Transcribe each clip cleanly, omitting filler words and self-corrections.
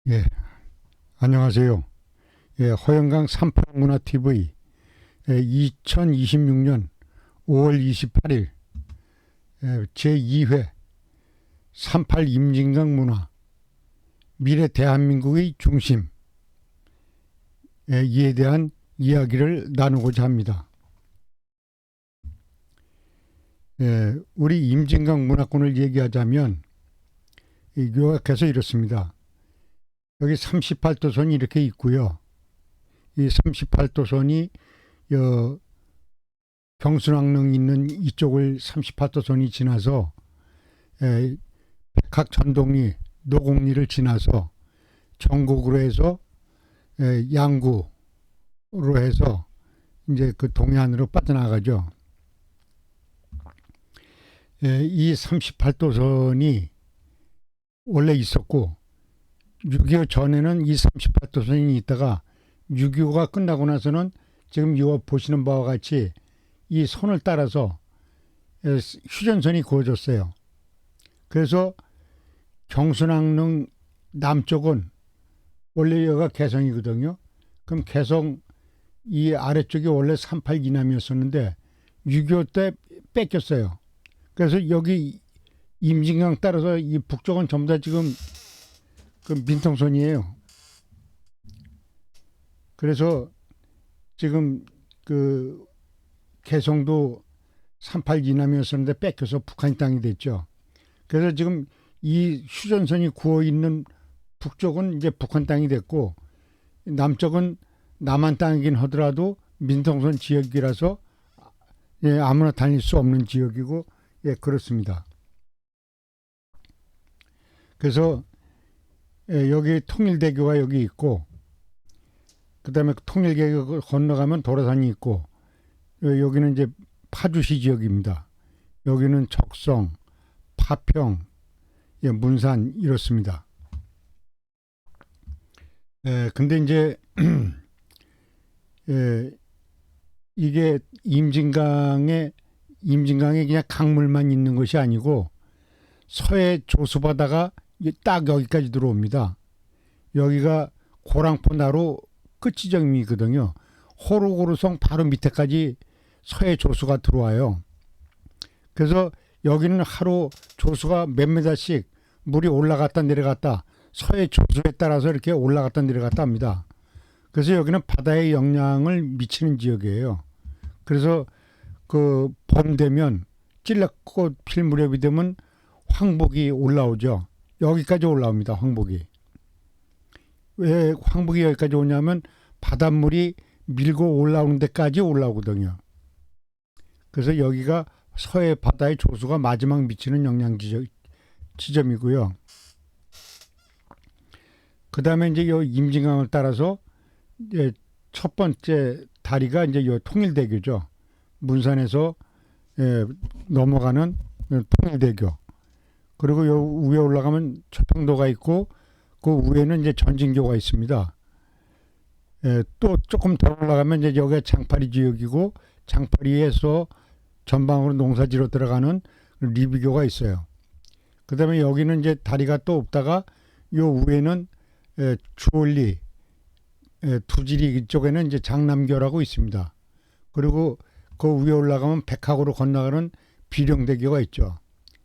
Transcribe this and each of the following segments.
예, 안녕하세요. 예, 허영강 38문화TV 2026년 5월 28일 제2회 38 임진강 문화 미래 대한민국의 중심 이에 대한 이야기를 나누고자 합니다. 우리 임진강 문화권을 얘기하자면 요약해서 이렇습니다. 여기 38도선이 이렇게 있고요. 이 38도선이 경순왕릉 있는 이쪽을 38도선이 지나서 백학전동리, 노곡리를 지나서 전곡으로 해서 양구로 해서 이제 그 동해안으로 빠져나가죠. 이 38도선이 원래 있었고 6.25 전에는 이 38도선이 있다가 6.25가 끝나고 나서는 지금 이거 보시는 바와 같이 이 선을 따라서 휴전선이 그어졌어요. 그래서 경순왕릉 남쪽은 원래 여기가 개성이거든요. 그럼 개성 이 아래쪽이 원래 38 이남이었었는데 6.25 때 뺏겼어요. 그래서 여기 임진강 따라서 이 북쪽은 전부 다 지금 그 민통선이에요. 그래서 지금 그 개성도 38 이남이었었는데 뺏겨서 북한 땅이 됐죠. 그래서 지금 이 휴전선이 구어 있는 북쪽은 이제 북한 땅이 됐고 남쪽은 남한 땅이긴 하더라도 민통선 지역이라서 아무나 다닐 수 없는 지역이고 그렇습니다. 그래서 여기 통일대교가 여기 있고 그다음에 통일대교 건너가면 도라산이 있고 여기는 이제 파주시 지역입니다. 여기는 적성, 파평, 문산 이렇습니다. 근데 이제 이게 임진강에 그냥 강물만 있는 것이 아니고 서해 조수바다가 딱 여기까지 들어옵니다. 여기가 고랑포나루 끝 지점이거든요. 호루고루성 바로 밑에까지 서해 조수가 들어와요. 그래서 여기는 하루 조수가 몇 미터씩 물이 올라갔다 내려갔다 서해 조수에 따라서 이렇게 올라갔다 내려갔다 합니다. 그래서 여기는 바다에 영향을 미치는 지역이에요. 그래서 그 봄 되면 찔레꽃 필 무렵이 되면 황복이 올라오죠. 여기까지 올라옵니다. 황복이. 왜 황복이 여기까지 오냐면 바닷물이 밀고 올라오는 데까지 올라오거든요. 그래서 여기가 서해 바다의 조수가 마지막 미치는 영향 지점이고요. 그 다음에 이제 이 임진강을 따라서 이제 첫 번째 다리가 이제 요 통일대교죠. 문산에서 넘어가는 통일대교. 그리고 요 위에 올라가면 초평도가 있고 그 위에는 이제 전진교가 있습니다. 또 조금 더 올라가면 이제 여기가 장파리 지역이고 장파리에서 전방으로 농사지로 들어가는 리비교가 있어요. 그다음에 여기는 이제 다리가 또 없다가 요 위에는 주올리 두지리 쪽에는 이제 장남교라고 있습니다. 그리고 그 위에 올라가면 백학으로 건너가는 비령대교가 있죠.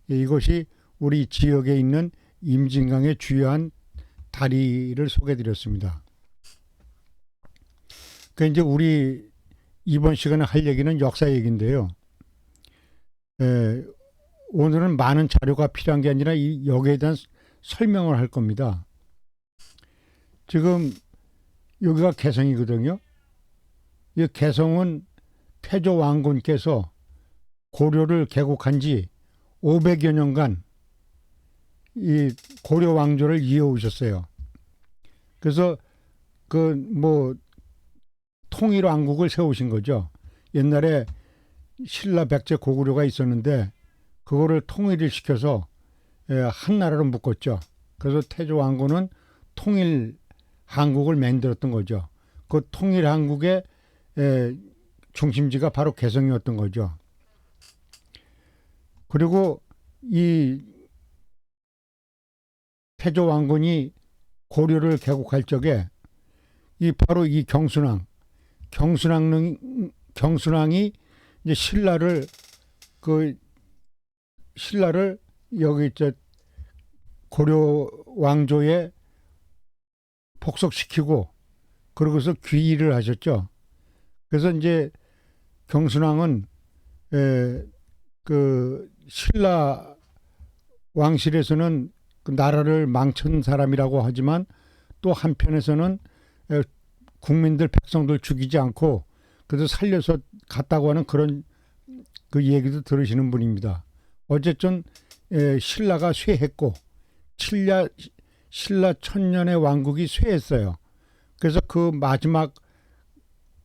이것이 우리 지역에 있는 임진강의 주요한 다리를 소개드렸습니다. 그 이제 우리 이번 시간에 할 얘기는 역사 얘기인데요. 오늘은 많은 자료가 필요한 게 아니라 여기에 대한 설명을 할 겁니다. 지금 여기가 개성이거든요. 이 개성은 태조 왕건께서 고려를 개국한 지 500여 년간 이 고려 왕조를 이어오셨어요. 그래서 그 뭐 통일 왕국을 세우신 거죠. 옛날에 신라 백제 고구려가 있었는데 그거를 통일을 시켜서 한 나라로 묶었죠. 그래서 태조 왕건은 통일 한국을 만들었던 거죠. 그 통일 한국의 중심지가 바로 개성이었던 거죠. 그리고 이 태조 왕건이 고려를 개국할 적에 이 바로 이 경순왕이 이제 신라를 여기 고려 왕조에 복속시키고 그러고서 귀의를 하셨죠. 그래서 이제 경순왕은 그 신라 왕실에서는 그 나라를 망친 사람이라고 하지만 또 한편에서는 국민들 백성들 죽이지 않고 그래도 살려서 갔다고 하는 그런 그 얘기도 들으시는 분입니다. 어쨌든 신라가 쇠했고 신라 천년의 왕국이 쇠했어요. 그래서 그 마지막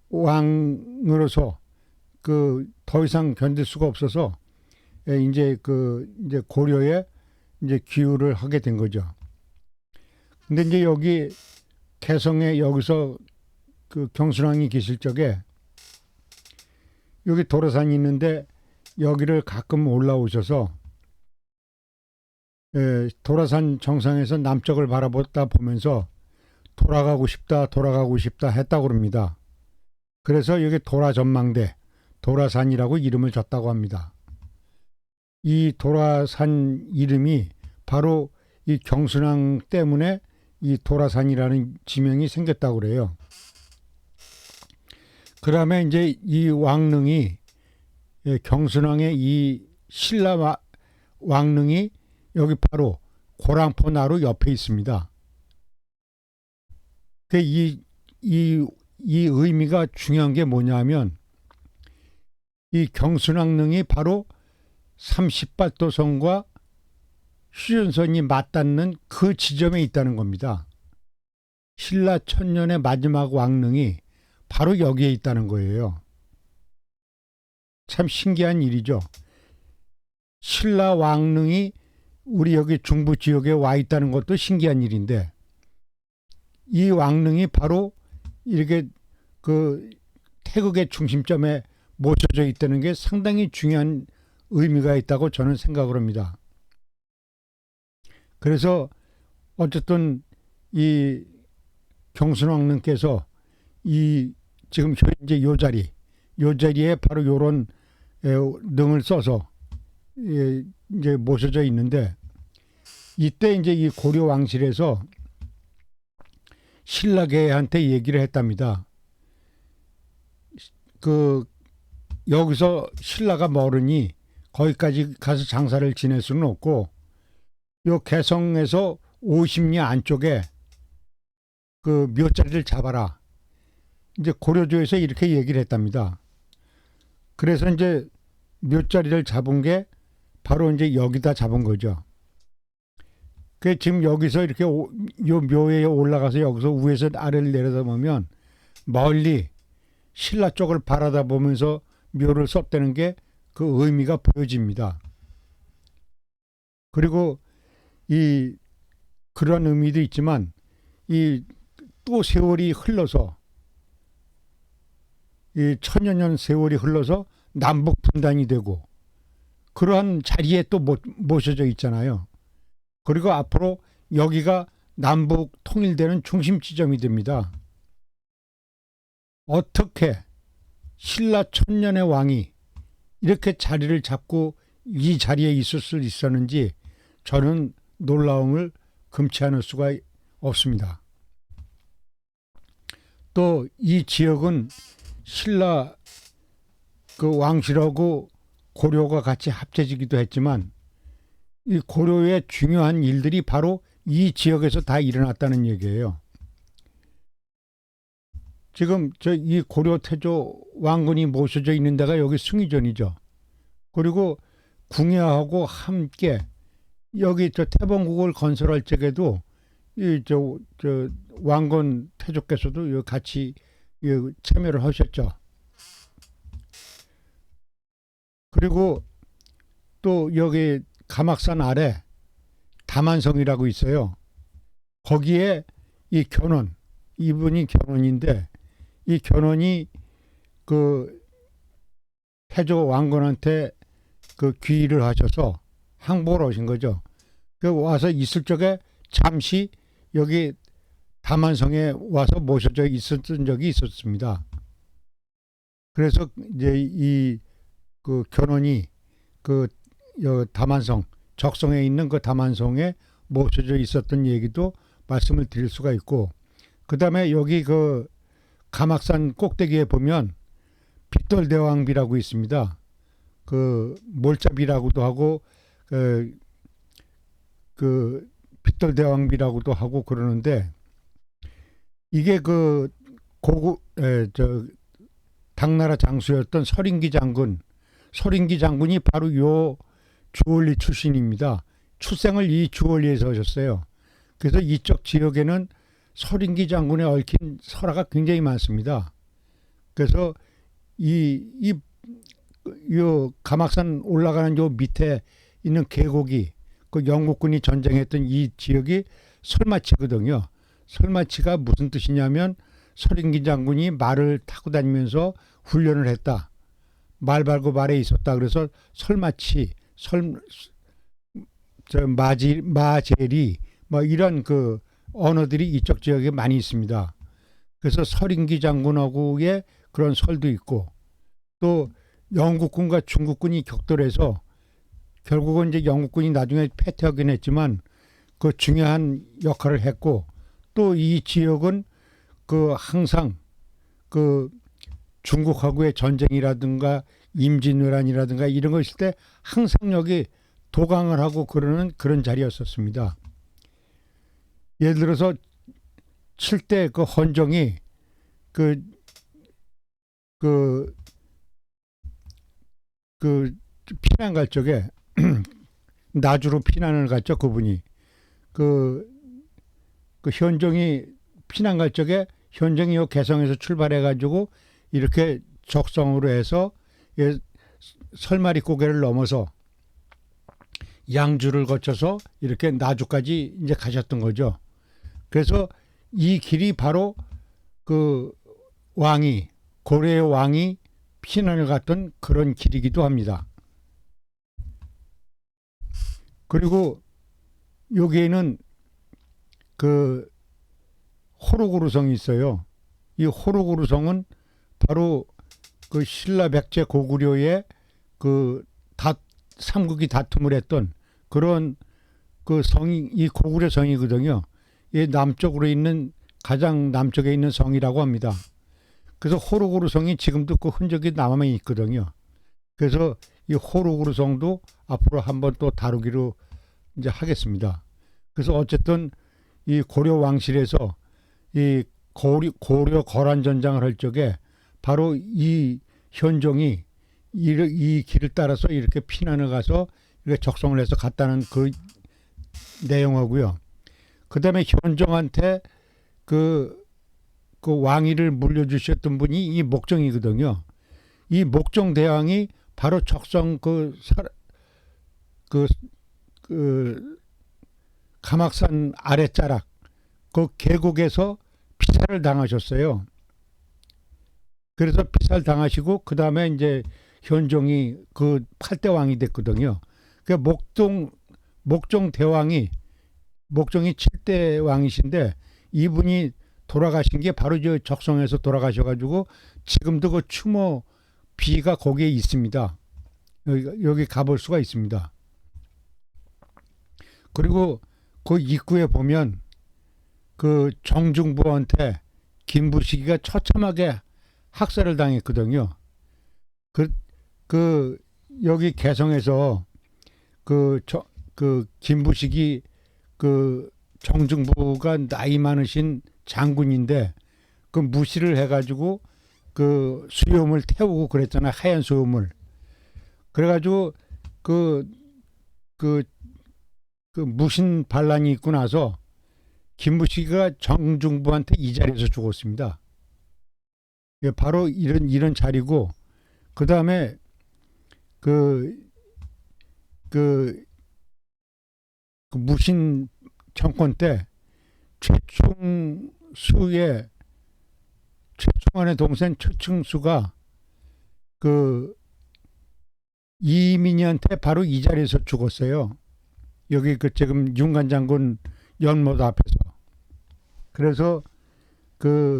왕으로서 그 더 이상 견딜 수가 없어서 이제 고려에 이제 기유를 하게 된 거죠. 근데 이제 여기 개성에 여기서 그 경순왕이 계실 적에 여기 도라산이 있는데 여기를 가끔 올라오셔서 도라산 정상에서 남쪽을 바라보다 보면서 돌아가고 싶다 했다고 합니다. 그래서 여기 도라전망대, 도라산이라고 이름을 줬다고 합니다. 이 도라산 이름이 바로 이 경순왕 때문에 이 도라산이라는 지명이 생겼다고 그래요. 그다음에 이제 이 왕릉이 경순왕의 이 신라 왕릉이 여기 바로 고랑포 나루 옆에 있습니다. 이 의미가 중요한 게 뭐냐면 이 경순왕릉이 바로 38도선과 휴전선이 맞닿는 그 지점에 있다는 겁니다. 신라 천년의 마지막 왕릉이 바로 여기에 있다는 거예요. 참 신기한 일이죠. 신라 왕릉이 우리 여기 중부 지역에 와 있다는 것도 신기한 일인데 이 왕릉이 바로 이렇게 그 태극의 중심점에 모셔져 있다는 게 상당히 중요한 의미가 있다고 저는 생각을 합니다. 그래서 어쨌든 이 경순왕릉께서 이 지금 현재 요 자리에 바로 요런 능을 써서 이제 모셔져 있는데 이때 이제 이 고려 왕실에서 신라계한테 얘기를 했답니다. 그 여기서 신라가 멀으니 거기까지 가서 장사를 지낼 수는 없고 요 개성에서 50리 안쪽에 그 묘자리를 잡아라. 이제 고려조에서 이렇게 얘기를 했답니다. 그래서 이제 묘자리를 잡은 게 바로 이제 여기다 잡은 거죠. 그 지금 여기서 이렇게 요 묘에 올라가서 여기서 위에서 아래를 내려다보면 멀리 신라 쪽을 바라다 보면서 묘를 썼다는 게 그 의미가 보여집니다. 그리고 그런 의미도 있지만 또 세월이 흘러서 이 천여 년 세월이 흘러서 남북 분단이 되고 그러한 자리에 또 모셔져 있잖아요. 그리고 앞으로 여기가 남북 통일되는 중심 지점이 됩니다. 어떻게 신라 천년의 왕이 이렇게 자리를 잡고 이 자리에 있을 수 있었는지 저는 놀라움을 금치 않을 수가 없습니다. 또 이 지역은 신라 그 왕실하고 고려가 같이 합쳐지기도 했지만 이 고려의 중요한 일들이 바로 이 지역에서 다 일어났다는 얘기예요. 지금 이 고려 태조 왕건이 모셔져 있는 데가 여기 숭의전이죠. 그리고 궁야하고 함께 여기 태봉국을 건설할 적에도 왕건 태조께서도 같이 참여를 하셨죠. 그리고 또 여기 가막산 아래 다만성이라고 있어요. 거기에 이분이 견훤인데 이 견훤이 그 태조 왕건한테 그 귀의를 하셔서 항복을 하신 거죠. 그 와서 있을 적에 잠시 여기 다만성에 와서 모셔져 있었던 적이 있었습니다. 그래서 이제 이 그 견훤이 그 다만성 적성에 있는 그 다만성에 모셔져 있었던 얘기도 말씀을 드릴 수가 있고, 그 다음에 여기 그 가막산 꼭대기에 보면 빗돌대왕비라고 있습니다. 그 몰자비라고도 하고 그 빗돌대왕비라고도 하고 그러는데, 이게 그 당나라 장수였던 서린기 장군이 바로 요 주월리 출신입니다. 출생을 이 주월리에서 하셨어요. 그래서 이쪽 지역에는 서린기 장군에 얽힌 설화가 굉장히 많습니다. 그래서 요 가막산 올라가는 요 밑에 있는 계곡이 그 영국군이 전쟁했던 이 지역이 설마치거든요. 설마치가 무슨 뜻이냐면 서린기 장군이 말을 타고 다니면서 훈련을 했다. 말 발고 말에 있었다. 그래서 설마치, 마제리 뭐 이런 그 언어들이 이쪽 지역에 많이 있습니다. 그래서 서린기 장군하고의 그런 설도 있고, 또 영국군과 중국군이 격돌해서 결국은 이제 영국군이 나중에 패퇴하긴 했지만 그 중요한 역할을 했고, 또 이 지역은 그 항상 그 중국하고의 전쟁이라든가 임진왜란이라든가 이런 거 있을 때 항상 여기 도강을 하고 그러는 그런 자리였었습니다. 예를 들어서 칠 때 그 헌정이 그 피난 갈 적에 나주로 피난을 갔죠. 그분이 그 현종이 피난 갈 적에 현종이 요 개성에서 출발해 가지고 이렇게 적성으로 해서 설마리 고개를 넘어서 양주를 거쳐서 이렇게 나주까지 이제 가셨던 거죠. 그래서 이 길이 바로 그 고려의 왕이 피난을 갔던 그런 길이기도 합니다. 그리고 여기에는 그 호로구르성이 있어요. 이 호로구르성은 바로 그 신라 백제 고구려의 그 삼국이 다툼을 했던 그런 그 성이 이 고구려 성이거든요. 이 남쪽으로 있는 가장 남쪽에 있는 성이라고 합니다. 그래서 호로구르 성이 지금도 그 흔적이 남아 있거든요. 그래서 이 호로구르 성도 앞으로 한번 또 다루기로 이제 하겠습니다. 그래서 어쨌든 이 고려 왕실에서 이 고려 거란 전장을 할 적에 바로 이 현종이 이 길을 따라서 이렇게 피난을 가서 이렇게 적성을 해서 갔다는 그 내용하고요. 그 다음에 현종한테 그 왕위를 물려주셨던 분이 이 목정이거든요. 이 목정 대왕이 바로 적성 가막산 아랫자락 그 계곡에서 피살을 당하셨어요. 그래서 피살 당하시고 그 다음에 이제 현종이 그 8대 왕이 됐거든요. 그 목종 대왕이 목종이 7대 왕이신데 이분이 돌아가신 게 바로 저 적성에서 돌아가셔가지고 지금도 그 추모 비가 거기에 있습니다. 여기 가볼 수가 있습니다. 그리고 그 입구에 보면 그 정중부한테 김부식이가 처참하게 학살을 당했거든요. 여기 개성에서 그 김부식이 그 정중부가 나이 많으신 장군인데 그 무시를 해가지고 그 수염을 태우고 그랬잖아요. 하얀 수염을. 그래가지고 그 무신 반란이 있고 나서 김부식이가 정중부한테 이 자리에서 죽었습니다. 바로 이런 자리고, 그 다음에 그 무신 정권 때 최충원의 동생 최충수가 그 이민희한테 바로 이 자리에서 죽었어요. 여기 그 지금 윤관 장군 연못 앞에서. 그래서 그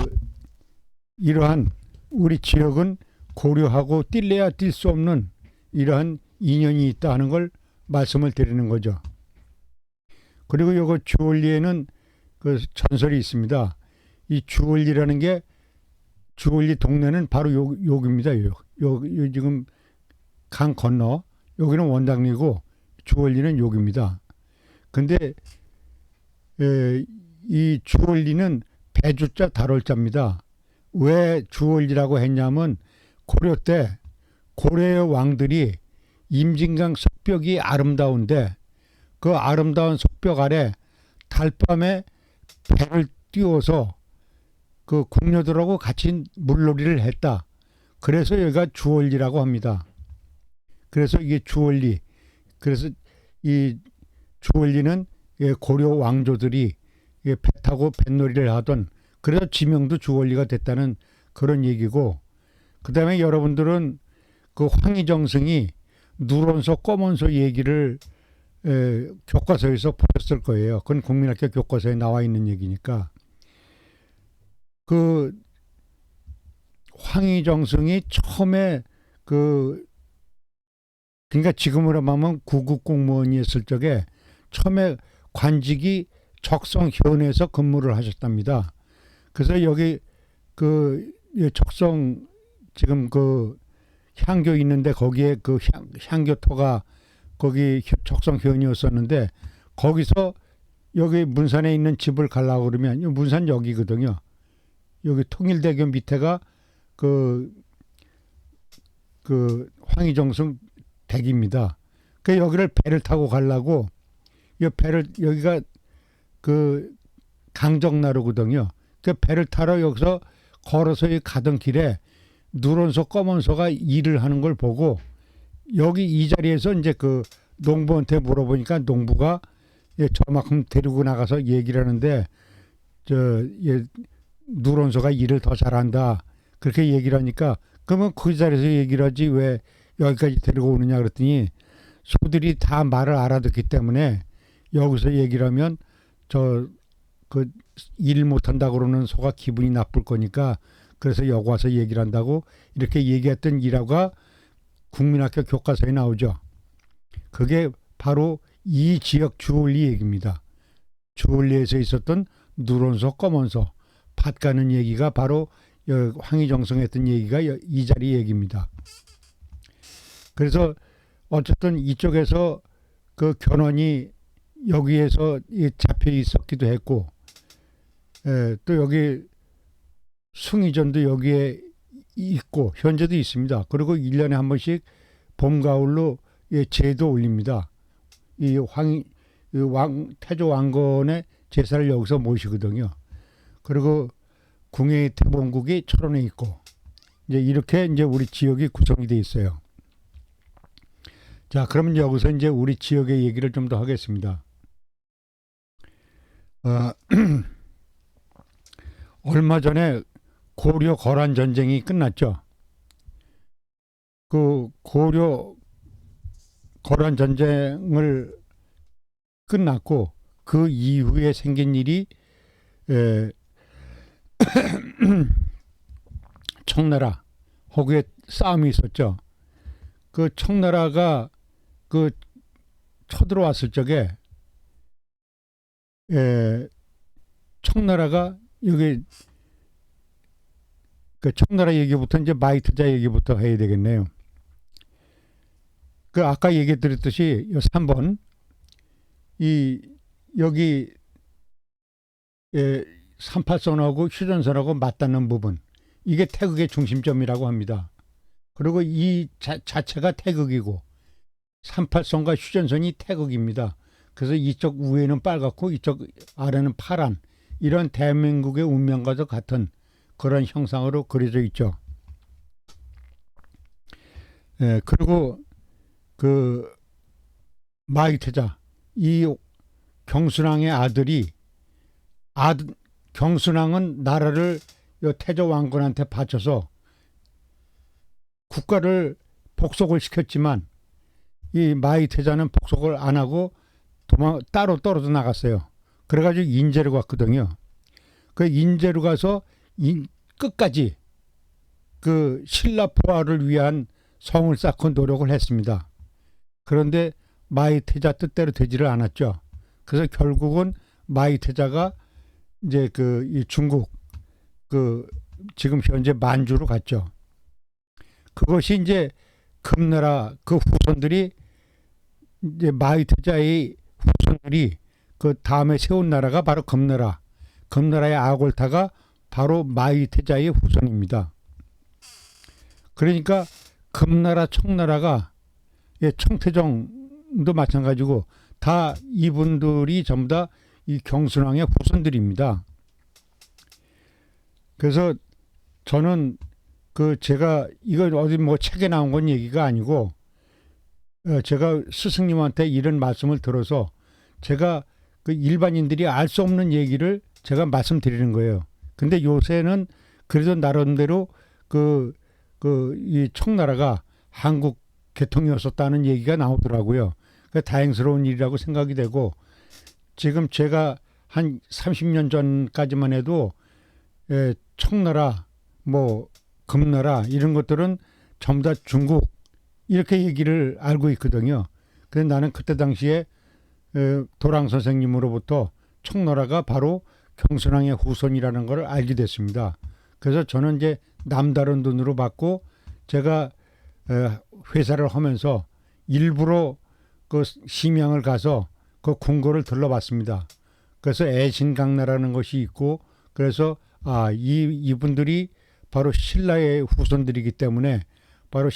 이러한 우리 지역은 고려하고 뛸래야 뛸 수 없는 이러한 인연이 있다 하는 걸 말씀을 드리는 거죠. 그리고 요거 주월리에는 그 전설이 있습니다. 이 주월리라는 게 주월리 동네는 바로 여기입니다. 요 지금 강 건너 여기는 원당리고 주월리는 여기입니다. 근데 이 주월리는 배주자 달월자입니다. 왜 주월리라고 했냐면 고려 때 고려의 왕들이 임진강 석벽이 아름다운데 그 아름다운 석벽 아래 달밤에 배를 띄워서 그 궁녀들하고 같이 물놀이를 했다. 그래서 여기가 주월리라고 합니다. 그래서 이게 주월리. 그래서 이 주월리는 고려 왕조들이 배 타고 뱃놀이를 하던 그래서 지명도 주월리가 됐다는 그런 얘기고, 그 다음에 여러분들은 그 황희정승이 누런소 검은소 얘기를 교과서에서 보셨을 거예요. 그건 국민학교 교과서에 나와 있는 얘기니까. 그 황희정승이 처음에 그러니까 지금으로 말하면 구급 공무원이었을 적에 처음에 관직이 적성현에서 근무를 하셨답니다. 그래서 여기 그 적성 지금 그 향교 있는데 거기에 그 향교토가 거기 적성현이었었는데 거기서 여기 문산에 있는 집을 가려고 그러면 문산 여기거든요. 여기 통일대교 밑에가 그 황희정승 댁입니다. 그 여기를 배를 타고 가려고 이 배를 여기가 그 강정나루거든요. 그 배를 타러 여기서 걸어서 가던 길에 누런소 검은소가 일을 하는 걸 보고 여기 이 자리에서 이제 그 농부한테 물어보니까 농부가 저만큼 데리고 나가서 얘기를 하는데 누런소가 일을 더 잘한다 그렇게 얘기를 하니까 그러면 그 자리에서 얘기를 하지 왜 여기까지 데리고 오느냐 그랬더니 소들이 다 말을 알아듣기 때문에 여기서 얘기를 하면 그 일 못한다고 그러는 소가 기분이 나쁠 거니까 그래서 여기 와서 얘기를 한다고 이렇게 얘기했던 일화가 국민학교 교과서에 나오죠. 그게 바로 이 지역 주월리 얘기입니다. 주월리에서 있었던 누런소 검은소 밭 가는 얘기가 바로 황희정성 했던 얘기가 이 자리 얘기입니다. 그래서 어쨌든 이쪽에서 그 견훤이 여기에서 잡혀 있었기도 했고 또 여기 숭의전도 여기에 있고 현재도 있습니다. 그리고 1년에 한 번씩 봄 가을로 제도 올립니다. 이 태조 왕건의 제사를 여기서 모시거든요. 그리고 궁예의 태봉국이 철원에 있고 이제 이렇게 이제 우리 지역이 구성이 돼 있어요. 자, 그러면 여기서 이제 우리 지역의 얘기를 좀 더 하겠습니다. 얼마 전에 고려 거란 전쟁이 끝났죠. 그 고려 거란 전쟁을 끝났고 그 이후에 생긴 일이 청나라 거기에 싸움이 있었죠. 그 청나라가 그 쳐들어왔을 적에 청나라가 여기 그 청나라 얘기부터 이제 마이트자 얘기부터 해야 되겠네요. 그 아까 얘기 드렸듯이 3번 여기 38선하고 휴전선하고 맞닿는 부분 이게 태극의 중심점이라고 합니다. 그리고 이 자체가 태극이고 38선과 휴전선이 태극입니다. 그래서 이쪽 위에는 빨갛고 이쪽 아래는 파란 이런 대한민국의 운명과도 같은 그런 형상으로 그려져 있죠. 그리고 그 마이태자 이 경순왕의 아들이 경순왕은 나라를 태조 왕건한테 바쳐서 국가를 복속을 시켰지만 이 마이태자는 복속을 안 하고 따로 떨어져 나갔어요. 그래가지고 인제로 갔거든요. 그 인제로 가서 끝까지 그 신라 부활을 위한 성을 쌓고 노력을 했습니다. 그런데 마이태자 뜻대로 되지를 않았죠. 그래서 결국은 마이태자가 이제 이 중국 그 지금 현재 만주로 갔죠. 그것이 이제 금나라 그 후손들이 이제 마이태자의 후손들이 그 다음에 세운 나라가 바로 금나라. 금나라의 아골타가 바로 마이태자의 후손입니다. 그러니까 금나라 청나라가 청태정도 마찬가지고 다 이분들이 전부 다 이 경순왕의 후손들입니다. 그래서 저는 제가 이거 어디 뭐 책에 나온 건 얘기가 아니고 제가 스승님한테 이런 말씀을 들어서 제가 그 일반인들이 알 수 없는 얘기를 제가 말씀드리는 거예요. 근데 요새는 그래도 나름대로 이 청나라가 한국 계통이었었다는 얘기가 나오더라고요. 다행스러운 일이라고 생각이 되고 지금 제가 한 30년 전까지만 해도 청나라, 뭐 금나라 이런 것들은 전부 다 중국 이렇게 얘기를 알고 있거든요. 그래서 나는 그때 당시에 도랑 선생님으로부터 청나라가 바로 경순왕의 후손이라는 걸 알게 됐습니다. 그래서 저는 이제 남다른 눈으로 봤고 제가 회사를 하면서 일부러 그 심양을 가서 그 궁궐을 들러봤습니다. 그래서 애신강나라는 것이 있고 그래서 이분들이 바로 신라의 후손들이기 때문에 바로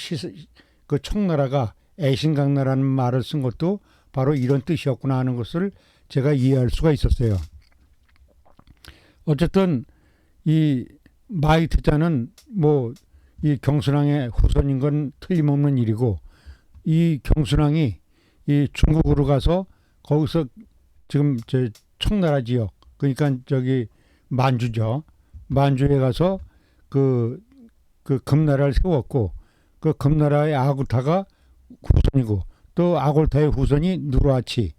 그 청나라가 애신강나라는 말을 쓴 것도 바로 이런 뜻이었구나 하는 것을 제가 이해할 수가 있었어요. 어쨌든 이 마이태자는 뭐 이 경순왕의 후손인 건 틀림없는 일이고 이 경순왕이 이 중국으로 가서 거기서 지금 청나라 지역 그러니까 저기 만주죠. 만주에 가서 그 금나라를 세웠고 그 금나라의 아골타가 후손이고 또 아골타의 후손이 누르하치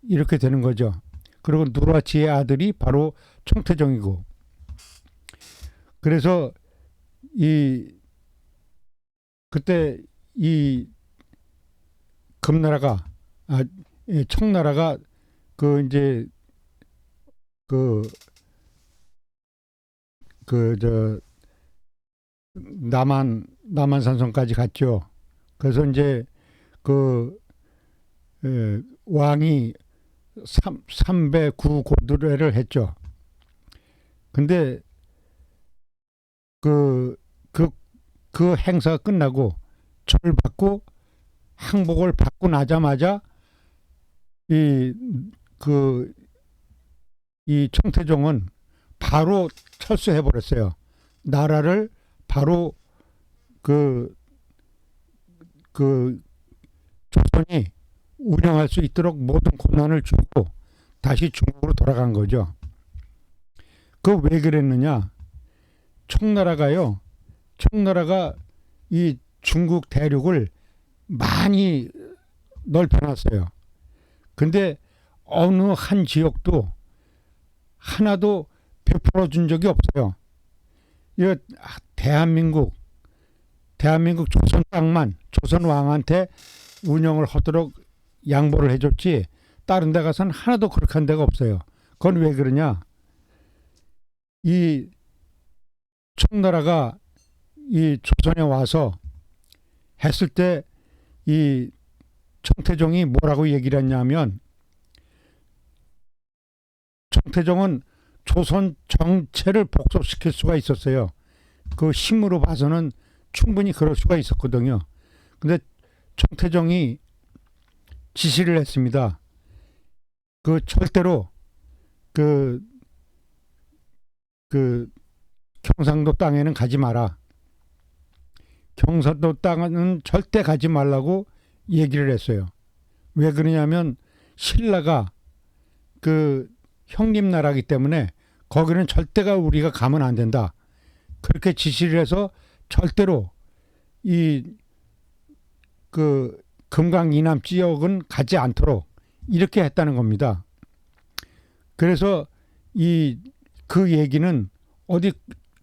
이렇게 되는 거죠. 그리고 누르하치의 아들이 바로 청태정이고 그래서 그때 이 금나라가 청나라가 이제 남한산성까지 갔죠. 그래서 이제 왕이 309고두례를 했죠. 근데 그 행사가 끝나고 절을 받고 항복을 받고 나자마자 이 청태종은 바로 철수해 버렸어요. 나라를 바로 조선이 운영할 수 있도록 모든 권한을 주고 다시 중국으로 돌아간 거죠. 왜 그랬느냐? 청나라가 이 중국 대륙을 많이 넓혀놨어요. 근데 어느 한 지역도 하나도 베풀어 준 적이 없어요. 이 대한민국 조선 땅만 조선 왕한테 운영을 하도록 양보를 해줬지 다른 데 가서는 하나도 그렇게 한 데가 없어요. 그건 왜 그러냐? 이 청나라가 이 조선에 와서 했을 때 이 청태종이 뭐라고 얘기를 했냐면 청태종은 조선 정체를 복속시킬 수가 있었어요. 그 힘으로 봐서는 충분히 그럴 수가 있었거든요. 근데 청태종이 지시를 했습니다. 절대로 경상도 땅에는 가지 마라. 경상도 땅은 절대 가지 말라고 얘기를 했어요. 왜 그러냐면 신라가 형님 나라이기 때문에 거기는 절대가 우리가 가면 안 된다. 그렇게 지시를 해서 절대로 금강 이남 지역은 가지 않도록 이렇게 했다는 겁니다. 그래서 그 얘기는 어디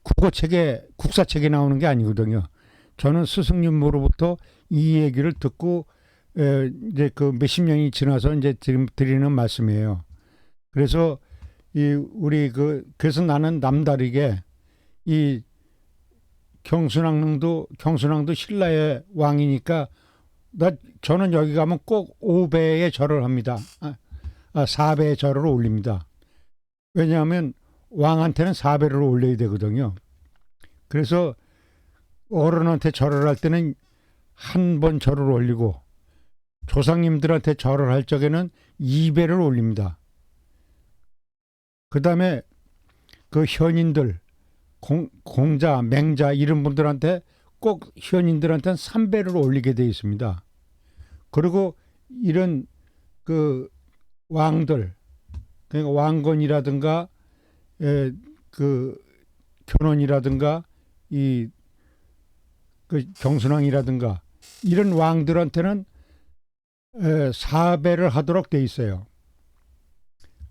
국사책에 나오는 게 아니거든요. 저는 스승님으로부터 이 얘기를 듣고 이제 그 몇십 년이 지나서 이제 지금 드리는 말씀이에요. 그래서 그래서 나는 남다르게 이 경순왕릉도 신라의 왕이니까 저는 여기 가면 꼭 5배의 절을 합니다. 4배의 절을 올립니다. 왜냐하면 왕한테는 4배를 올려야 되거든요. 그래서 어른한테 절을 할 때는 한 번 절을 올리고 조상님들한테 절을 할 적에는 2배를 올립니다. 그 다음에 그 현인들, 공자, 맹자 이런 분들한테 꼭 현인들한테는 3배를 올리게 되어 있습니다. 그리고 이런 그 왕들, 그러니까 왕건이라든가 그 견훤이라든가 그 경순왕이라든가 이런 왕들한테는 4배를 하도록 돼 있어요.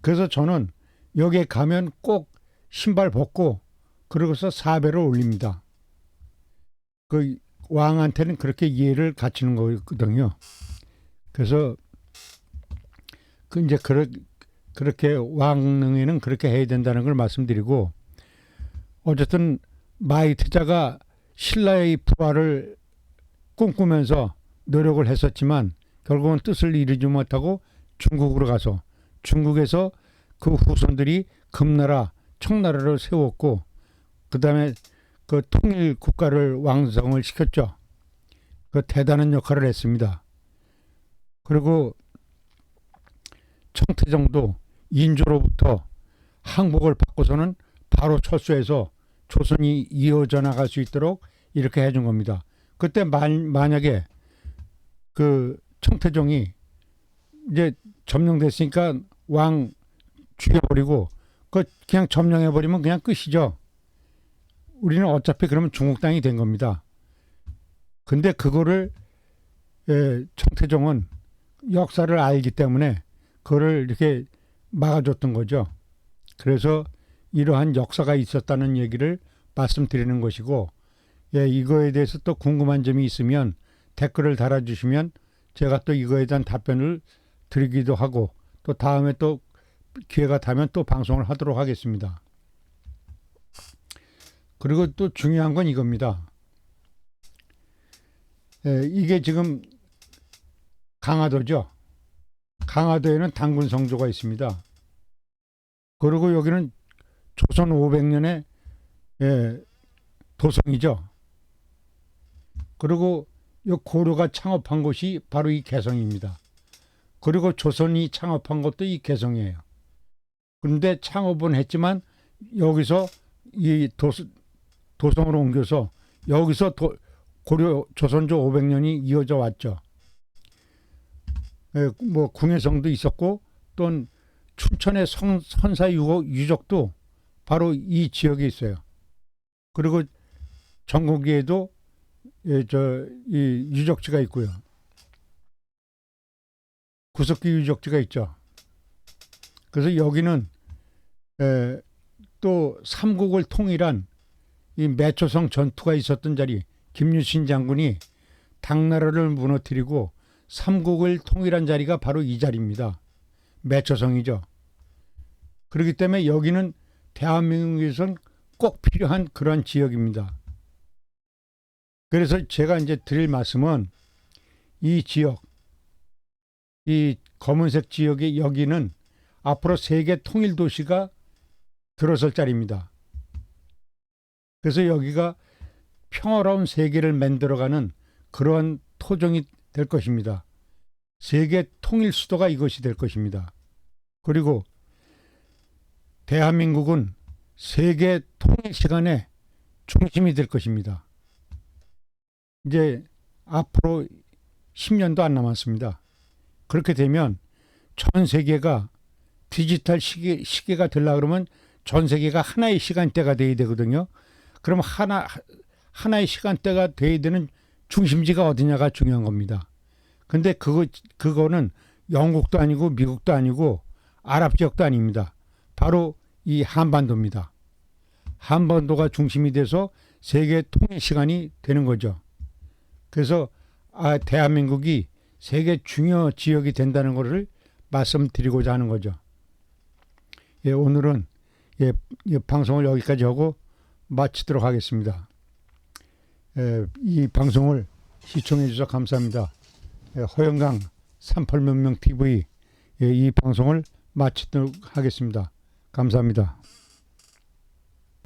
그래서 저는 여기에 가면 꼭 신발 벗고 그러고서 4배를 올립니다. 그 왕한테는 그렇게 예를 갖추는 거거든요. 그래서 이제 그렇게 왕릉에는 그렇게 해야 된다는 걸 말씀드리고, 어쨌든 마이트자가 신라의 부활을 꿈꾸면서 노력을 했었지만 결국은 뜻을 이루지 못하고 중국으로 가서 중국에서 그 후손들이 금나라, 청나라를 세웠고 그 다음에 그 통일 국가를 왕성을 시켰죠. 그 대단한 역할을 했습니다. 그리고 청태정도 인조로부터 항복을 받고서는 바로 철수해서 조선이 이어져 나갈 수 있도록 이렇게 해준 겁니다. 그때 만약에 그 청태종이 이제 점령됐으니까 왕 죽여버리고 그냥 점령해버리면 그냥 끝이죠. 우리는 어차피 그러면 중국 땅이 된 겁니다. 근데 그거를 청태종은 역사를 알기 때문에 그거를 이렇게 막아줬던 거죠. 그래서 이러한 역사가 있었다는 얘기를 말씀드리는 것이고, 이거에 대해서 또 궁금한 점이 있으면 댓글을 달아주시면 제가 또 이거에 대한 답변을 드리기도 하고, 또 다음에 또 기회가 되면 또 방송을 하도록 하겠습니다. 그리고 또 중요한 건 이겁니다. 이게 지금 강화도죠. 강화도에는 당군 성조가 있습니다. 그리고 여기는 조선 500년의 도성이죠. 그리고 이 고려가 창업한 곳이 바로 이 개성입니다. 그리고 조선이 창업한 것도 이 개성이에요. 그런데 창업은 했지만 여기서 이 도성으로 옮겨서 여기서 고려 조선조 500년이 이어져 왔죠. 뭐 궁예성도 있었고 또 춘천의 선사 유적도 바로 이 지역에 있어요. 그리고 전국에도 이 유적지가 있고요. 구석기 유적지가 있죠. 그래서 여기는 또 삼국을 통일한 이 매초성 전투가 있었던 자리, 김유신 장군이 당나라를 무너뜨리고 삼국을 통일한 자리가 바로 이 자리입니다. 매초성이죠. 그렇기 때문에 여기는 대한민국에선 꼭 필요한 그런 지역입니다. 그래서 제가 이제 드릴 말씀은 이 지역, 이 검은색 지역의 여기는 앞으로 세계 통일 도시가 들어설 자리입니다. 그래서 여기가 평화로운 세계를 만들어가는 그러한 토종이 될 것입니다. 세계 통일 수도가 이것이 될 것입니다. 그리고 대한민국은 세계 통일 시간의 중심이 될 것입니다. 이제 앞으로 10년도 안 남았습니다. 그렇게 되면 전 세계가 디지털 시계가 되려고 그러면 전 세계가 하나의 시간대가 돼야 되거든요. 그럼 하나의 시간대가 돼야 되는 중심지가 어디냐가 중요한 겁니다. 근데 그거는 영국도 아니고 미국도 아니고 아랍 지역도 아닙니다. 바로 이 한반도입니다. 한반도가 중심이 돼서 세계 통일 시간이 되는 거죠. 그래서 대한민국이 세계 중요 지역이 된다는 것을 말씀드리고자 하는 거죠. 예, 오늘은 이 방송을 여기까지 하고 마치도록 하겠습니다. 이 방송을 시청해 주셔서 감사합니다. 허영강 38명명 TV 이 방송을 마치도록 하겠습니다. 감사합니다.